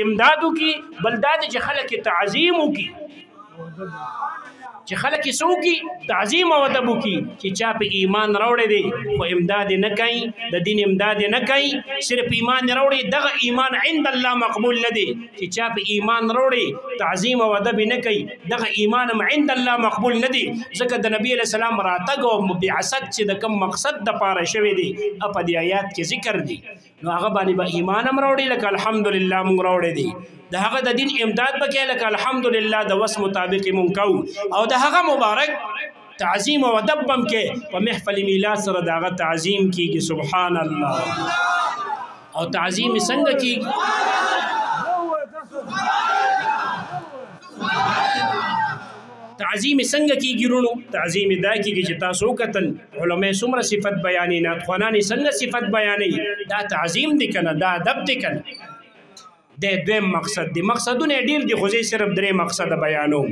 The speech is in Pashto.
امداد وکړي، بل دا دی چې خلک یې تعظیم وکړي، چې خلک یې څه وکړي؟ تعظیم او ادب وکړي. چې چا په ایمان راوړی دی خو امداد یې نه کوي، د دین امداد یې نه کوي، صرف ایمان یې راوړی، دغه ایمان عند الله مقبول نه دی. چې چا په ایمان راوړی تعظیم او ادب یې نه کوي، دغه ایمان هم عند الله مقبول نه دی. ځکه د نبي علیه السلام راتګ او بعثت چې د کوم مقصد دپاره شوی دی په دې آیات کې ذکر دی، نو هغه باندې به ایمان هم راوړي لکه الحمدلله مونږ راوړی دی، د هغه د دین امداد به کوي لکه الحمدلله د وس مطابق مونږ کوو، او د هغه مبارک تعظیم او ادب هم کې په محفل میلاد سره د هغه تعظیم کېږي. سبحان الله. او تعظیم یې څنګه کېږي؟ تعظیم څنګه کېږي ورونو؟ تعظیم دا کېږي چې تاسو وکتل علما څومره صفت بیانوي، نعتخوانان یې څنګه صفت بیانوي، دا تعظیم دی که نه؟ دا ادب دی که نه؟ د دویم مقصد دی. مقصدونه ډېر دي خو زه صرف درې مقصده بیانوم.